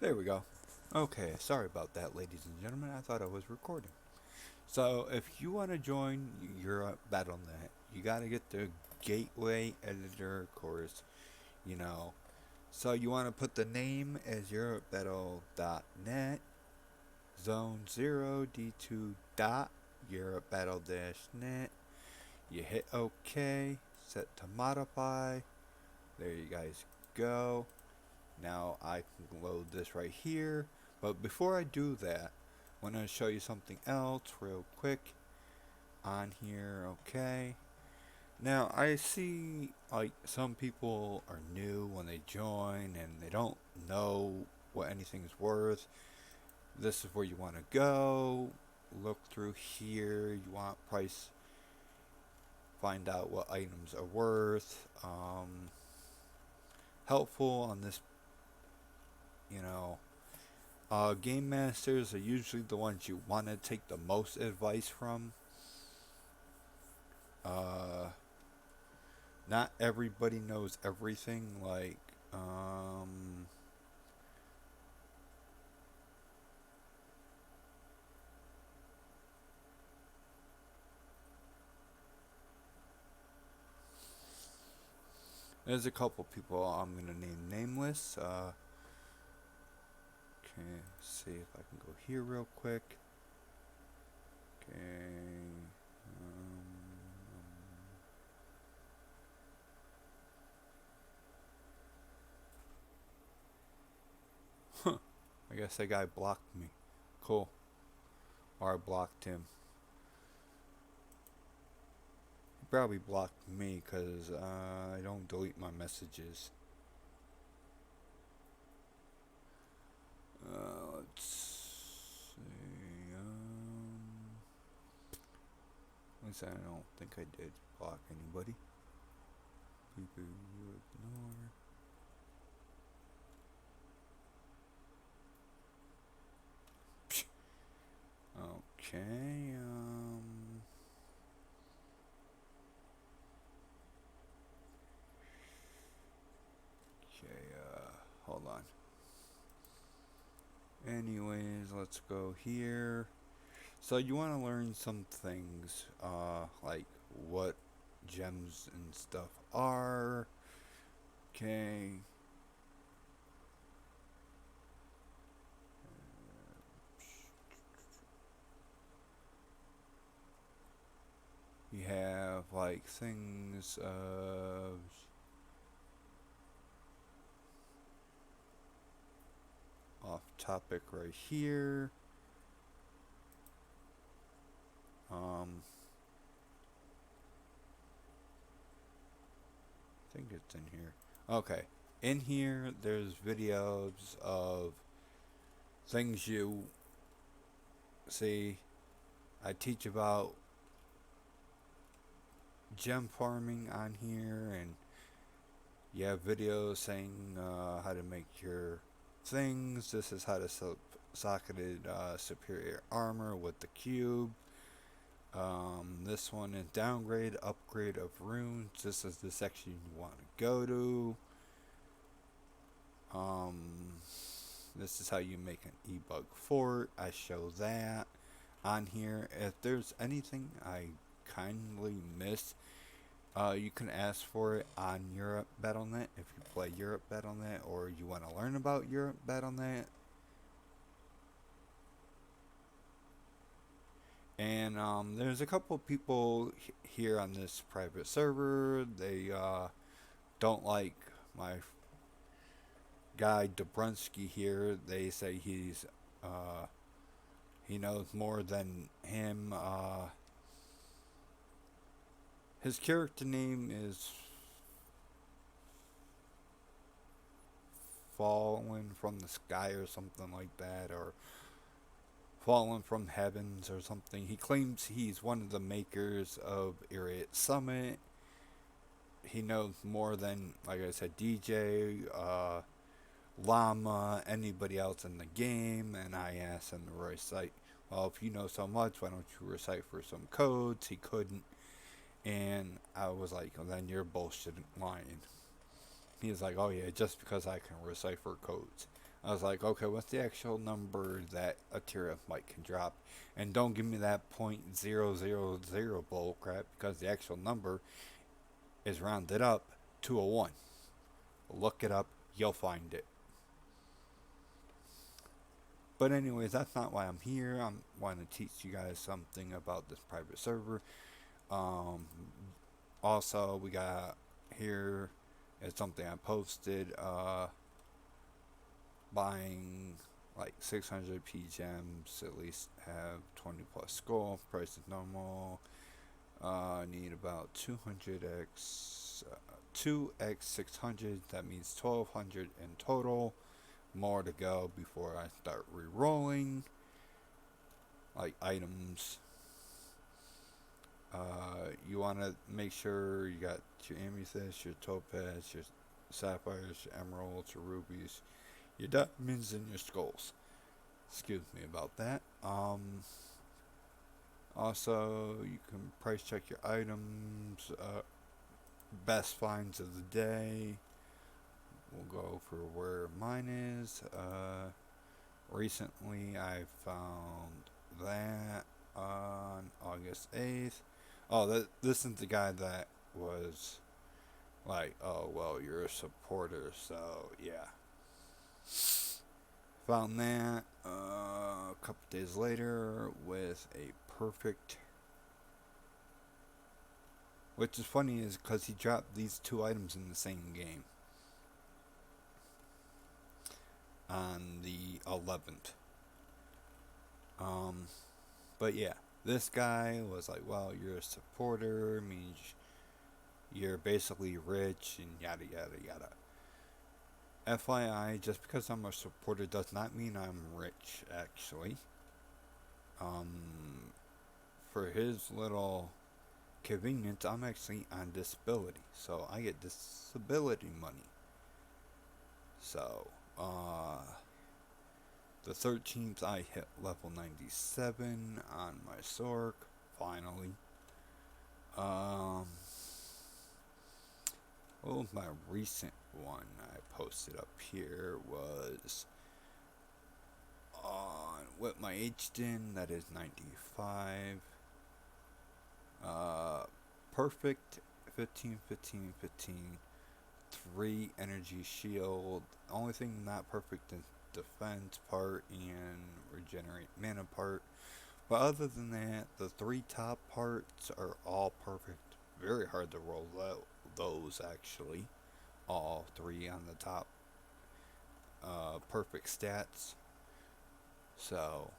There we go. Okay, sorry about that, ladies and gentlemen. I thought I was recording. So, if you want to join Europe Battle.net, you got to get the Gateway Editor course, you know. So, you want to put the name as EuropeBattle.net, Zone 0 D2 dot EuropeBattle-net. You hit OK, set to modify. There you guys go. Now I can load this right here. But before I do that, I want to show you something else real quick on here. Okay. Now I see like some people are new when they join and they don't know what anything's worth. This is where you want to go. Look through here. You want price. Find out what items are worth. Helpful on this, you know, game masters are usually the ones you want to take the most advice from. Uh, Not everybody knows everything. There's a couple people I'm gonna name nameless. Okay, see if I can go here real quick. Okay. I guess that guy blocked me. Cool. Or I blocked him. He probably blocked me because I don't delete my messages. Let's see. At least I don't think I did block anybody. People you ignore. Okay. Okay. Hold on. Anyways, let's go here. So you want to learn some things, like what gems and stuff are. Okay. You have like things off topic right here. I think it's in here. Okay. In here, there's videos of things you see. I teach about gem farming on here, and you have videos saying how to make your things. This is how to socketed superior armor with the cube. This one is downgrade, upgrade of runes. This is the section you want to go to. Um, this is how you make an e-bug fort. I show that on here. If there's anything I kindly miss, you can ask for it on Europe Battle.net if you play Europe Battle.net or you want to learn about Europe Battle.net. And there's a couple people here on this private server. They don't like my guy Dobrunsky here. They say uh, he knows more than him. His character name is Fallen from the Sky or something like that, or Fallen from Heavens or something. He claims he's one of the makers of Iriot Summit. He knows more than, like I said, DJ, Llama, anybody else in the game, and I asked him to recite. Well, if you know so much, why don't you recite for some codes? He couldn't, and I was like, well, then you're bullshit lying. He was like, oh yeah, just because I can recipher codes. I was like, okay, what's the actual number that a tier of might can drop? And don't give me that .000 bull crap, because the actual number is rounded up to a 1. Look it up, you'll find it. But anyways, that's not why I'm here. I'm wanting to teach you guys something about this private server. Um, Also, we got here is something I posted. Buying like 600 P gems, at least have 20 plus gold. Price is normal. Need about 200x, 2x 600. That means 1200 in total. More to go before I start re-rolling. Like items. You want to make sure you got your amethyst, your topaz, your sapphires, your emeralds, your rubies, your diamonds, and your skulls. Excuse me about that. Also, you can price check your items. Best finds of the day. We'll go for where mine is. Recently, I found that on August 8th. Oh, this is the guy that was like, oh, well, you're a supporter, so yeah. Found that a couple days later with a perfect. Which is funny is because he dropped these two items in the same game on the 11th. But yeah, this guy was like, well, you're a supporter, means you're basically rich and yada yada yada. FYI, just because I'm a supporter does not mean I'm rich, actually. For his little convenience, I'm actually on disability, so I get disability money. So, the 13th I hit level 97 on my Sork, finally. What was my recent one I posted up here was on with my HDIN, that is 95. Perfect 15, 15, 15. 3 energy shield. Only thing not perfect is defense part and regenerate mana part. But other than that, the 3 top parts are all perfect. Very hard to roll out those actually. All 3 on the top. Perfect stats. So,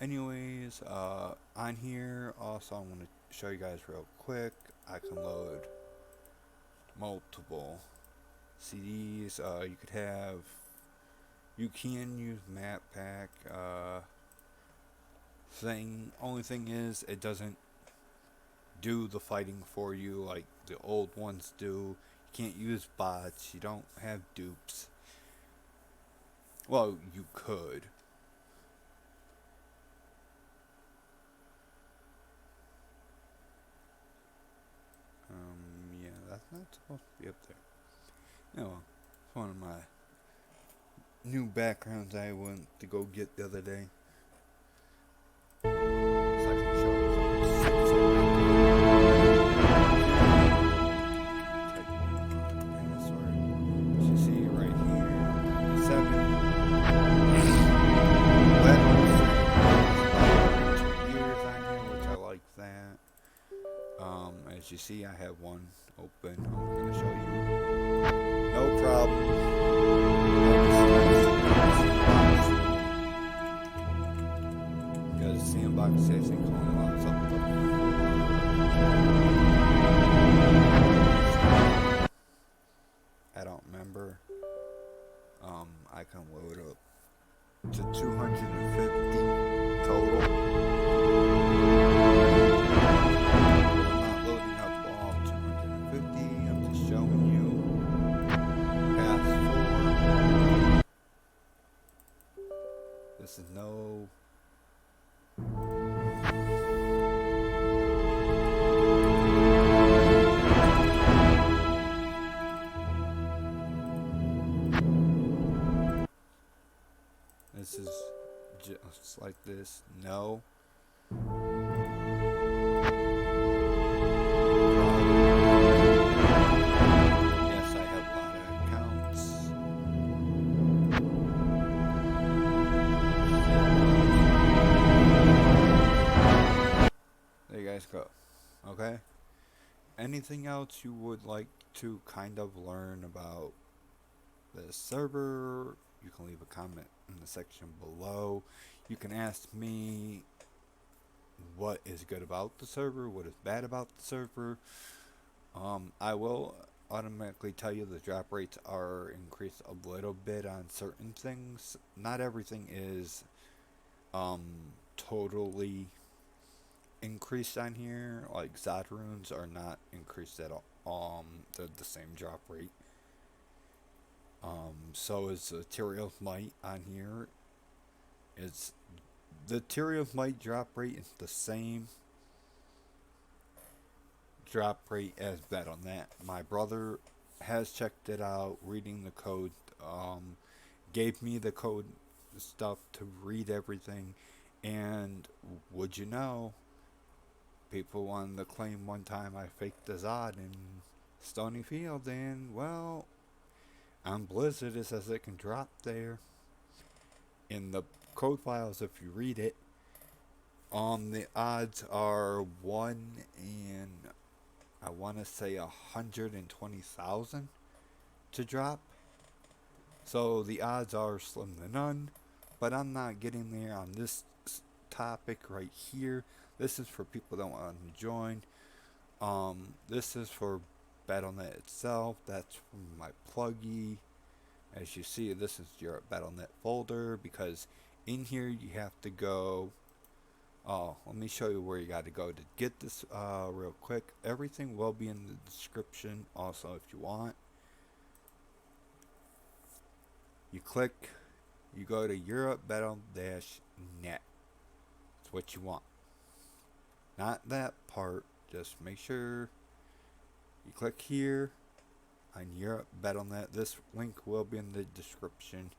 anyways, on here, also I'm going to show you guys real quick. I can load multiple CDs. You can use map pack. Only thing is, it doesn't do the fighting for you like the old ones do. You can't use bots. You don't have dupes. Well, you could. Yeah, that's not supposed to be up there. Oh, it's one of my new backgrounds I went to go get the other day. So I can show you password. As you see right here, 7 letters. 2 years on here, which I like that. As you see, I have one open. I'm going to show you. No problem. Because sandbox station only locks up I don't remember. I can load up to 250 total. This is no. just like this. No. Yes, I have a lot of accounts. There you guys go. Okay? Anything else you would like to kind of learn about the server? You can leave a comment in the section below. You can ask me what is good about the server, what is bad about the server. I will automatically tell you the drop rates are increased a little bit on certain things. Not everything is um, totally increased on here. Like Zod runes are not increased at all. They're the same drop rate. So is the Ethereal Might on here. It's the Ethereal Might drop rate is the same drop rate as Battle.net. My brother has checked it out, reading the code, gave me the code stuff to read everything, and would you know, people wanted to claim one time I faked the Zod in Stony Field, and well, on Blizzard it says it can drop there. In the code files, if you read it, the odds are 1 in, I want to say 120,000 to drop. So the odds are slim to none, but I'm not getting there on this topic right here. This is for people that want to join. This is for Battle.net itself. That's from my pluggy. As you see, this is your Battle.net folder, because in here you have to go. Oh, let me show you where you got to go to get this real quick. Everything will be in the description also if you want. You click, you go to Europe Battle-Net. That's what you want. Not that part, just make sure you click here on Europe Battle.Net. This link will be in the description.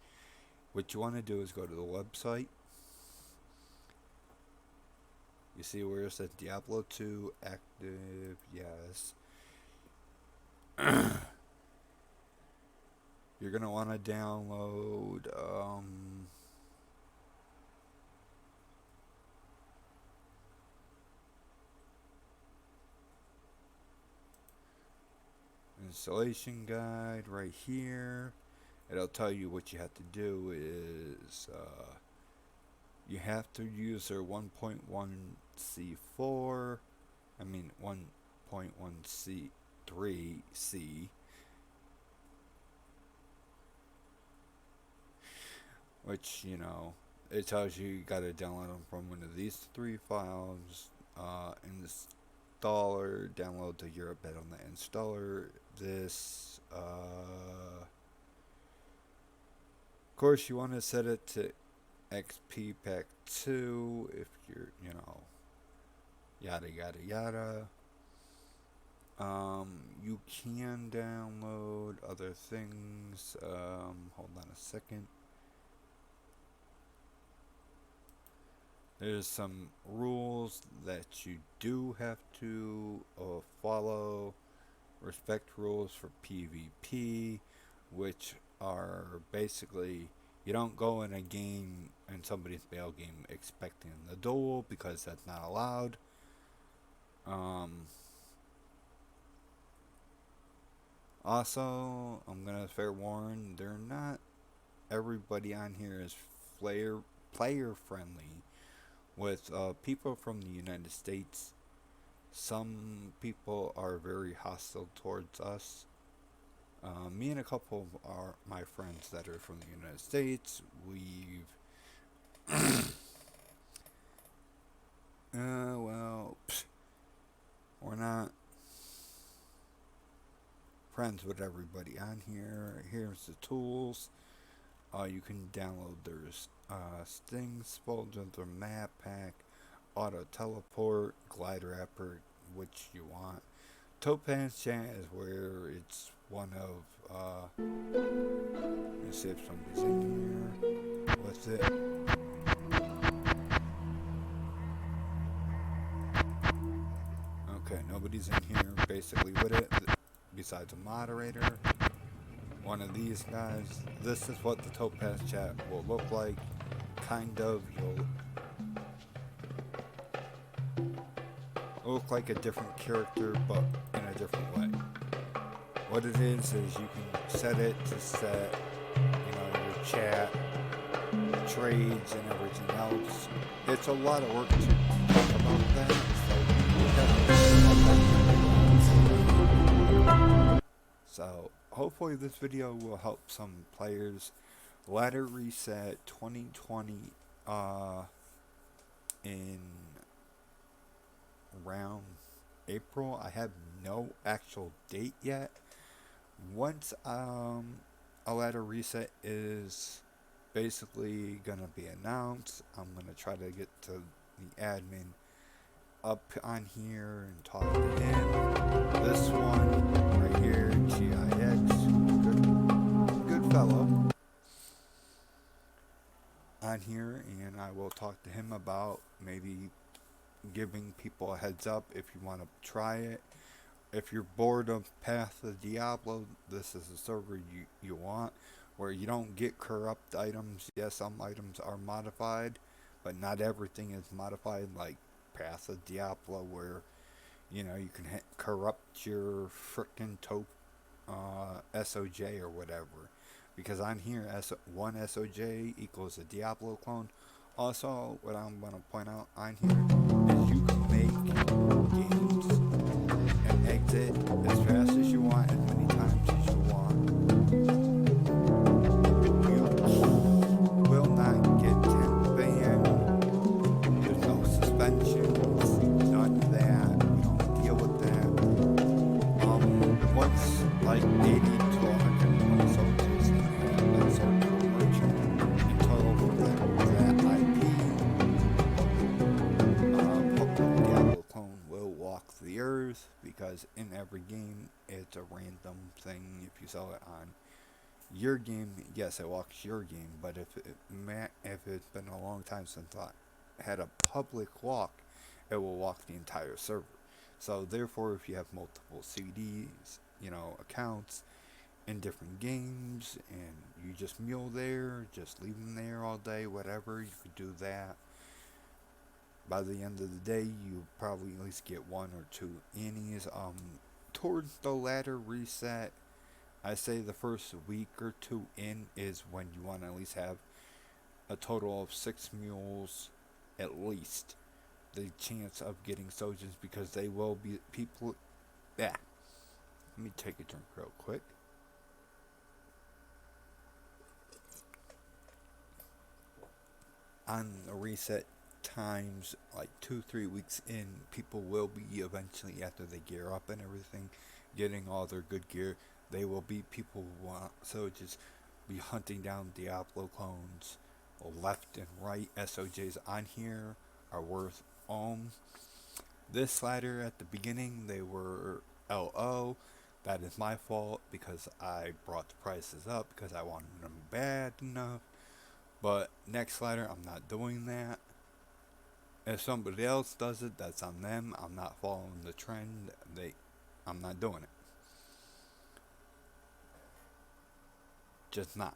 What you want to do is go to the website. You see where it says Diablo 2 active? Yes. You're going to want to download installation guide right here. It'll tell you what you have to do is you have to use their 1.1c4, I mean 1.1c3c, which, you know, it tells you gotta download them from one of these 3 files. Installer, download the Europe Battle.Net installer. This, of course, you want to set it to XP Pack 2 if you're, you know, yada yada yada. You can download other things. Hold on a second. There's some rules that you do have to follow. Respect rules for PvP, which are basically, you don't go in a game, in somebody's bail game, expecting the duel, because that's not allowed. Also, I'm gonna fair warn, they're not, everybody on here is player friendly. With people from the United States, some people are very hostile towards us. Me and a couple of my friends that are from the United States, we've we're not friends with everybody on here. Here's the tools. You can download their Sting Spolder, their map pack, auto teleport, glide wrapper, which you want. Topaz chat is where it's one of, let me see if somebody's in here with it. nobody's in here basically with it besides a moderator. One of these guys. This is what the Topaz chat will look like. Kind of. You'll look like a different character, but in a different way. What it is you can set it to set, your chat, trades, and everything else. It's a lot of work to talk about that, so hopefully this video will help some players. Ladder reset 2020 in around April. I have no actual date yet. Once a ladder reset is basically gonna be announced, I'm gonna try to get to the admin up on here and talk to him. This one right here, GIX, good fellow, on here, and I will talk to him about maybe giving people a heads up if you want to try it. If you're bored of Path of Diablo, this is a server you want, where you don't get corrupt items. Yes, some items are modified, but not everything is modified like Path of Diablo, where you can corrupt your frickin' SOJ or whatever. Because on here, one SOJ equals a Diablo clone. Also, what I'm going to point out on here is you can make games and exit as fast as you want, as many times as you want. You will not get temp banned. There's no suspensions, none of that. We don't deal with that. Once like 80 to 120 soldiers have been sold to a merchant in total for that IP, Diablo clone will walk the earth, because in every game it's a random thing. If you sell it on your game, yes, it walks your game, but if it's been a long time since I had a public walk, it will walk the entire server. So therefore, if you have multiple CDs, accounts in different games, and you just mule there, just leave them there all day, whatever, you could do that. By the end of the day, you probably at least get 1 or 2 innies. Towards the ladder reset, I say the first week or 2 in is when you want to at least have a total of 6 mules, at least, the chance of getting soldiers, because they will be people. Yeah. Let me take a drink real quick. On the reset times, like 2-3 weeks in, people will be eventually, after they gear up and everything, getting all their good gear, they will be people who want soldiers, be hunting down Diablo clones left and right. SOJs on here are worth this ladder at the beginning, they were LO. That is my fault, because I brought the prices up because I wanted them bad enough. But next ladder, I'm not doing that. If somebody else does it, that's on them. I'm not following the trend. I'm not doing it. Just not.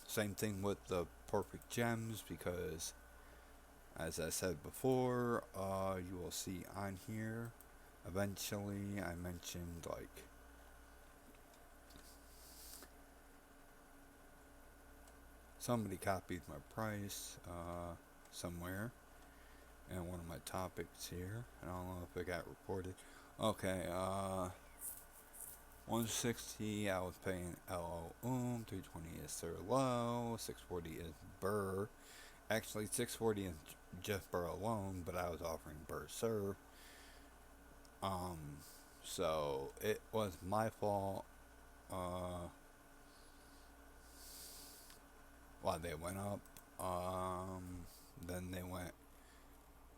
Same thing with the perfect gems, because as I said before, you will see on here, eventually I mentioned like somebody copied my price somewhere in one of my topics here. I don't know if it got reported. Okay, 160 I was paying LO 320 is Sir Low, 640 is Burr. Actually 640 is just Burr alone, but I was offering Burr Serve. So it was my fault. Why they went up. Then they went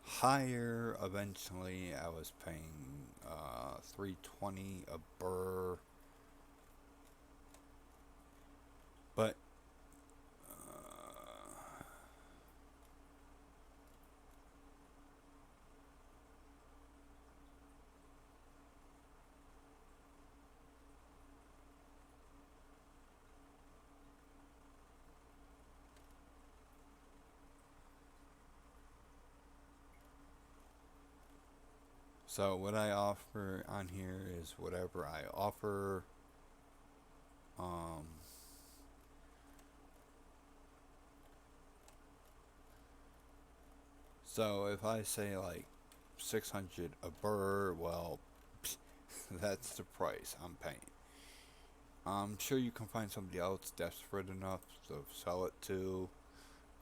higher. Eventually, I was paying 320 a burr. But So what I offer on here is whatever I offer. Um, so if I say like 600 a burr, well, that's the price I'm paying. I'm sure you can find somebody else desperate enough to sell it to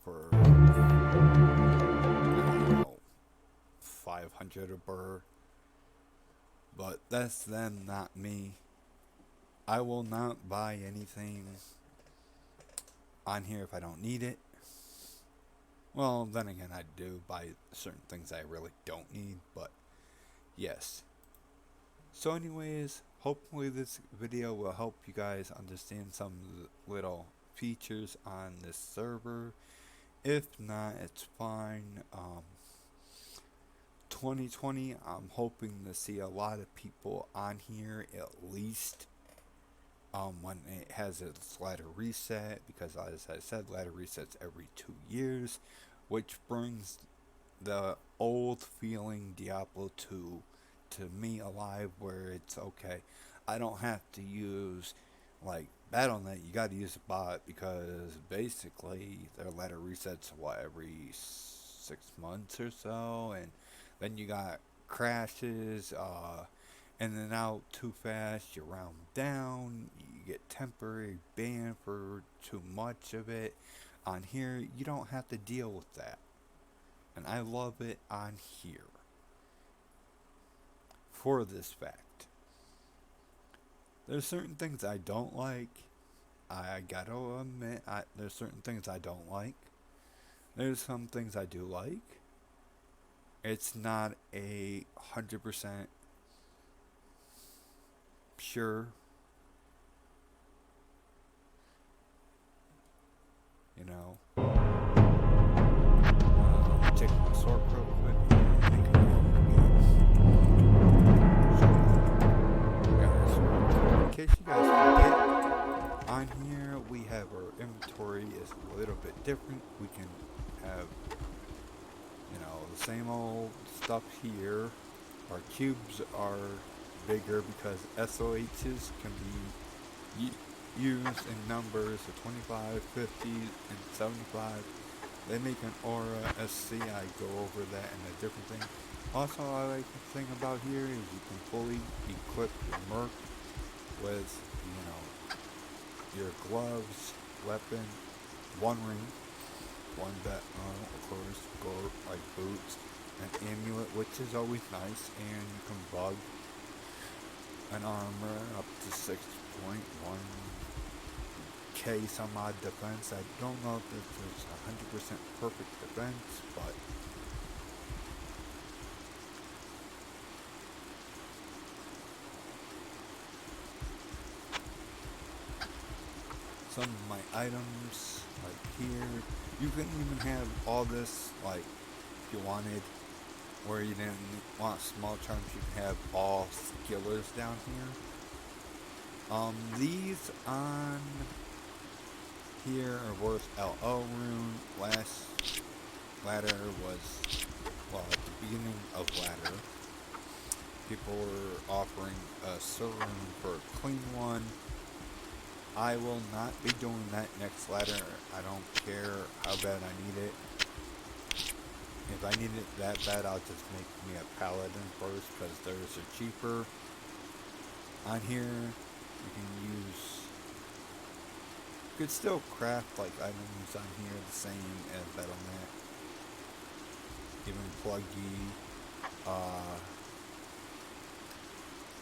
for, I don't know, 500 a burr. But that's them, not me. I will not buy anything on here if I don't need it. Well, then again, I do buy certain things I really don't need, but yes. So anyways, hopefully this video will help you guys understand some of the little features on this server. If not, it's fine. 2020, I'm hoping to see a lot of people on here at least when it has its ladder reset, because as I said, ladder resets every 2 years, which brings the old feeling Diablo 2 to me alive, where it's okay, I don't have to use like Battle.net, you gotta use a bot, because basically their ladder resets every 6 months or so, and then you got crashes, in and out too fast, you round down, you get temporary ban for too much of it. On here, you don't have to deal with that. And I love it on here. For this fact. There's certain things I don't like. I gotta admit, there's certain things I don't like. There's some things I do like. It's not 100% pure. You know. Take my sword real quick. In case you guys forget, on here we have our inventory is a little bit different. We can have, the same old stuff here. Our cubes are bigger because SOHs can be used in numbers of 25, 50, and 75. They make an aura SC. I go over that in a different thing. Also, I like the thing about here is you can fully equip your merc with, your gloves, weapon, one ring, one bet, of course, gold, like boots, an amulet, which is always nice, and you can bug an armor up to 6.1k some odd defense. I don't know if this is 100% perfect defense, but some of my items, like here, you can even have all this, like, if you wanted, where you didn't want small charms, you can have all skillers down here. These on here are worth LO rune. Last ladder was, well, at the beginning of ladder, people were offering a silver rune for a clean one. I will not be doing that next ladder. I don't care how bad I need it. If I need it that bad, I'll just make me a paladin first, because theirs are cheaper. On here, you can could still craft like items on here the same as Battle.net. Even pluggy.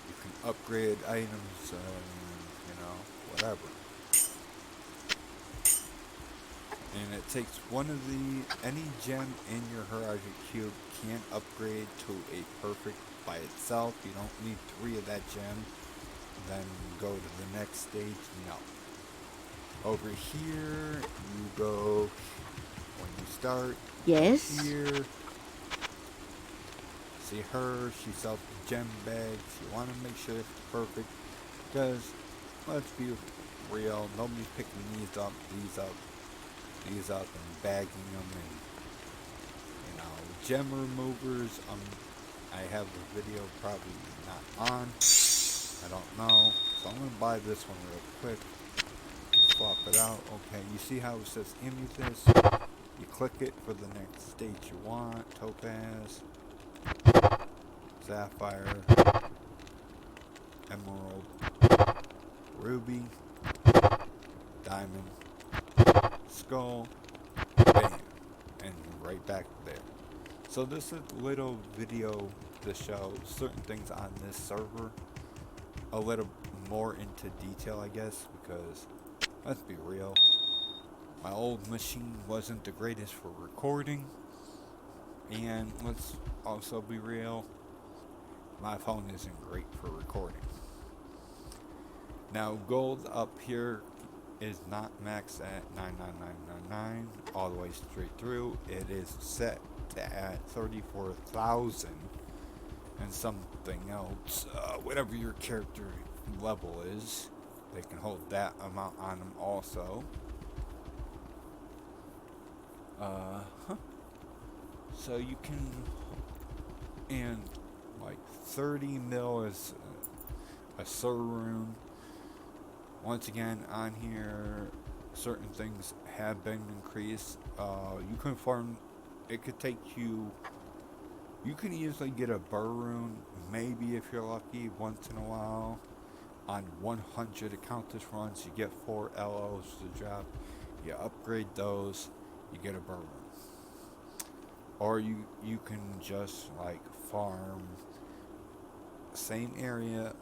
You can upgrade items, whatever. And it takes any gem in your Horizon Cube can't upgrade to a perfect by itself. You don't need 3 of that gem, then go to the next stage. No. Over here, you go, when you start, yes, here, see her, she sells gem bags. You want to make sure it's perfect, because, let's be real, nobody's picking these up, and bagging them, and, gem removers, I have the video probably not on. I don't know. So I'm going to buy this one real quick. Swap it out. Okay, you see how it says Amethyst? You click it for the next stage you want. Topaz, Sapphire, Emerald, Ruby, Diamond, Skull, bam. And right back there. So this is a little video to show certain things on this server. A little more into detail, I guess, because let's be real. My old machine wasn't the greatest for recording. And let's also be real. My phone isn't great for recording. Now, gold up here is not maxed at 99999 all the way straight through. It is set to at 34,000 and something else. Whatever your character level is, they can hold that amount on them also. So you can, and like 30 mil is a server room. Once again, on here, certain things have been increased. You can farm, it could take you, you can easily get a burr rune, maybe if you're lucky, once in a while. On 100 Accountus runs, you get 4 LOs to drop. You upgrade those, you get a burr rune. Or you can just like farm same area,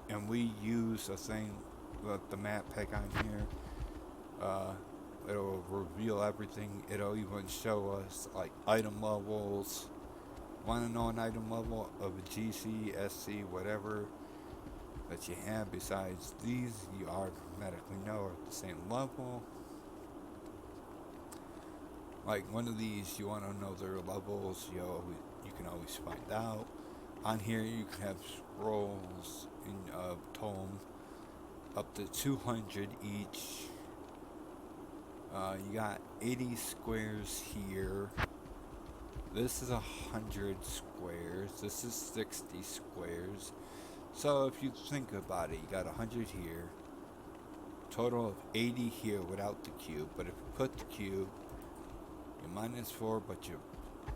and we use a thing with the map pack on here. It'll reveal everything. It'll even show us like item levels. Want to know an item level of a GC, SC, whatever that you have besides these, you automatically know are at the same level. Like one of these, you want to know their levels, you can always find out. On here you can have scrolls in tome up to 200 each. You got 80 squares here. This is 100 squares. This is 60 squares. So if you think about it, you got 100 here. Total of 80 here without the cube. But if you put the cube, you're minus 4, but you're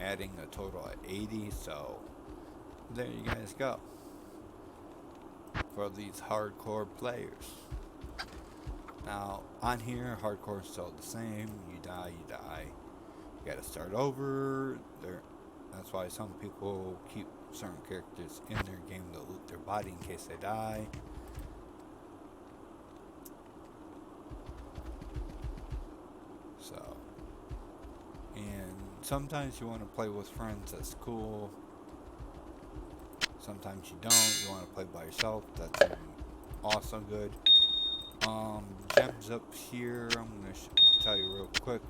adding a total of 80. So there you guys go. For these hardcore players. Now, on here, hardcore is still the same. You die, you die. You gotta start over. That's why some people keep certain characters in their game to loot their body in case they die. So, and sometimes you want to play with friends, that's cool. Sometimes you don't, you want to play by yourself, that's also good. Gems up here, I'm going to tell you real quick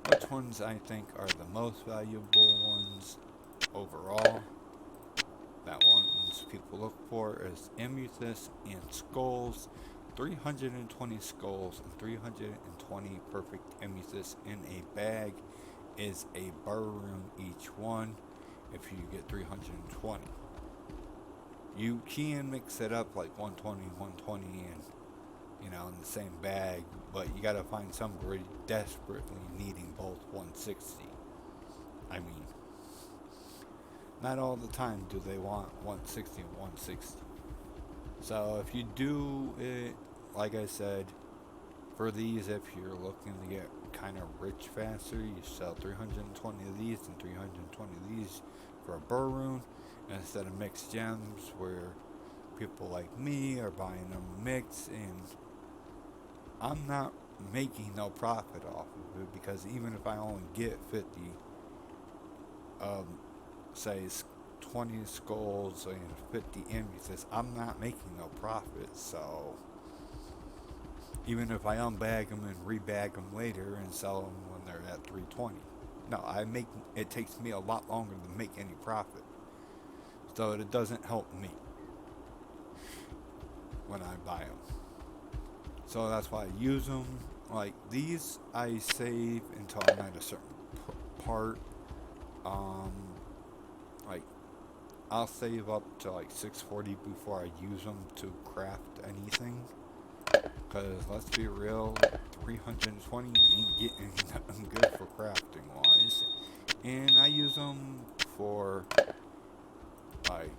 which ones I think are the most valuable ones overall. That ones people look for is Amethyst and Skulls. 320 Skulls and 320 perfect Amethyst in a bag is a burr rune each one if you get 320. You can mix it up like 120, 120 and in the same bag, but you gotta find somebody desperately needing both 160. I mean, not all the time do they want 160 and 160. So if you do it, like I said, for these, if you're looking to get kind of rich faster, you sell 320 of these and 320 of these for a burr rune instead of mixed gems where people like me are buying them mixed, and I'm not making no profit off of it, because even if I only get 50 say 20 skulls and 50 amethysts, I'm not making no profit. So even if I unbag them and rebag them later and sell them when they're at 320, no, it takes me a lot longer to make any profit, so it doesn't help me when I buy them. So that's why I use them. Like these, I save until I'm at a certain part. Like I'll save up to like 640 before I use them to craft anything. Because let's be real, 320 ain't getting nothing good for crafting wise. And I use them for like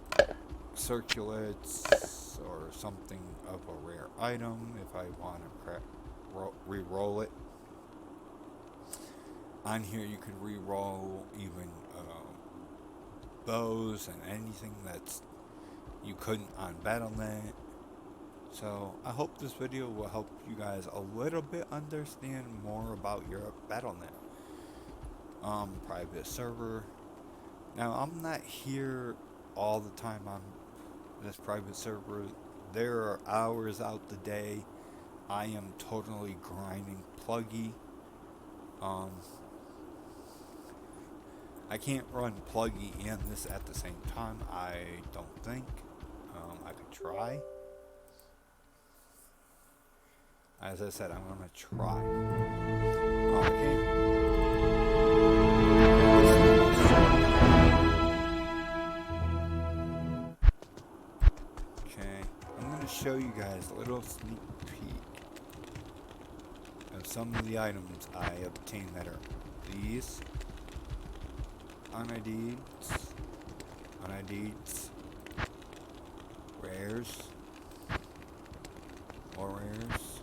circulates or something of a rare item if I want to re-roll it. On here you can re-roll even bows and anything that's you couldn't on Battle.net. So I hope this video will help you guys a little bit understand more about your Battle.net private server. Now I'm not here all the time on this private server. There are hours out the day I am totally grinding Pluggy. I can't run Pluggy and this at the same time, I don't think. I could try. As I said, I'm gonna try. Oh, I okay, I'm gonna show you guys a little sneak peek of some of the items I obtained that are these. Unid'd, rares, more rares,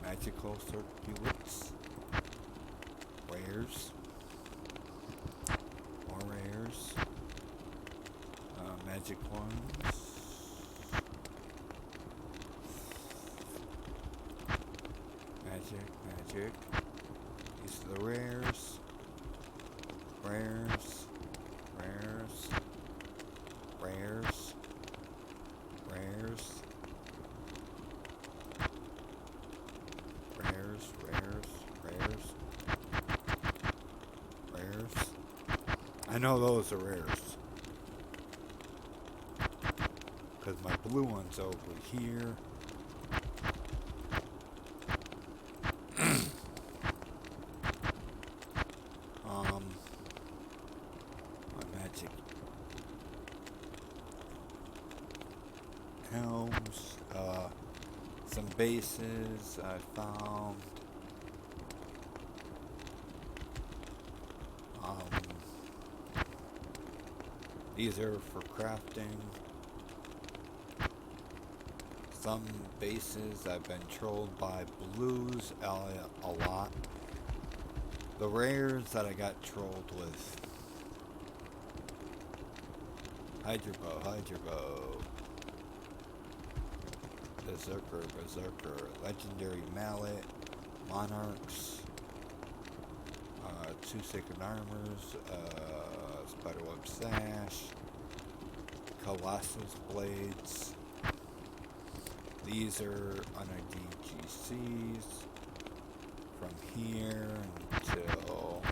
magical circulates, rares, more rares, magic ones, magic, these are the rares. Rares, I know those are rares. Because my blue one's over here. My magic helms, some bases I found. These are for crafting. Some bases I've been trolled by blues a lot. The rares that I got trolled with. Hydrobow. Berserker. Legendary Mallet. Monarchs. 2 Sacred Armors. Spiderweb Sash. Colossus Blades. These are unid'd GCs. From here until,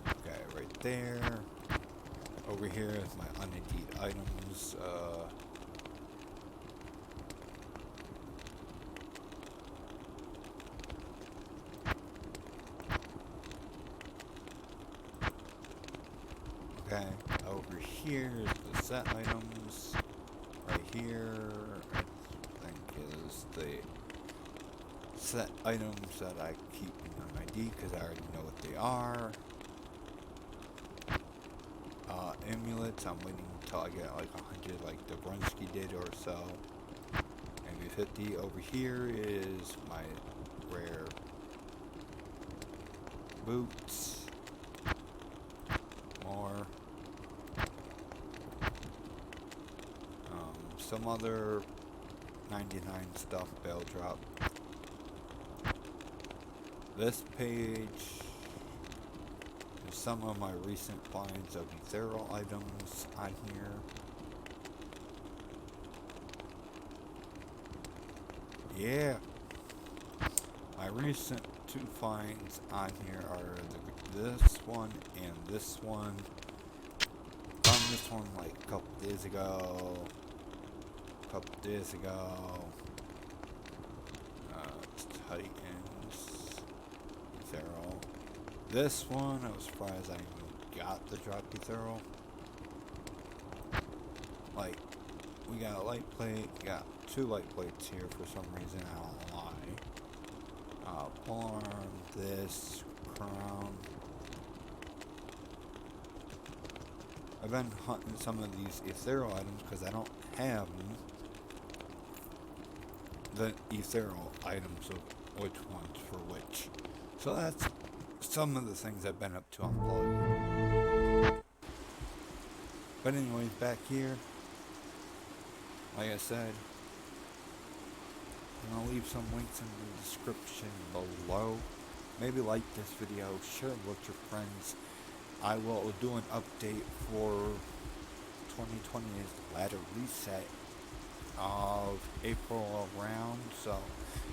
okay, right there. Over here is my unid'd items. Okay, over here is the set items. Right here, I think is the set items that I keep in my ID because I already know what they are. Amulets, I'm waiting until I get like 100 like the Brunsky did or so. Maybe 50. Over here is my rare boots. More. Some other 99 stuff, bell drop. This page is some of my recent finds of ethereal items on here. Yeah. My recent 2 finds on here are this one and this one. Found this one like a couple days ago. Titans. Ethereal. This one, I was surprised I even got the drop ethereal. Like, we got a light plate, got 2 light plates here for some reason, I don't know why. Polearm, this, crown. I've been hunting some of these ethereal items because I don't have the ethereal items of which ones for which. So that's some of the things I've been up to unplugging. But anyways, back here, like I said, I'm going to leave some links in the description below. Maybe like this video, share it with your friends. I will do an update for 2020's ladder reset of April around. So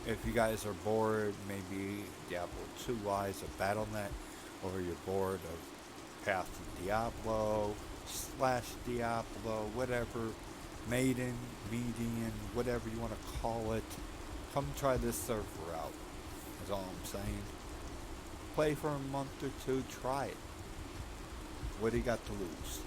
if you guys are bored, maybe Diablo 2 wise of Battle.net, or you're bored of Path to Diablo, / Diablo, whatever, Maiden, Median, whatever you want to call it, come try this server out, is all I'm saying. Play for a month or two, try it. What do you got to lose?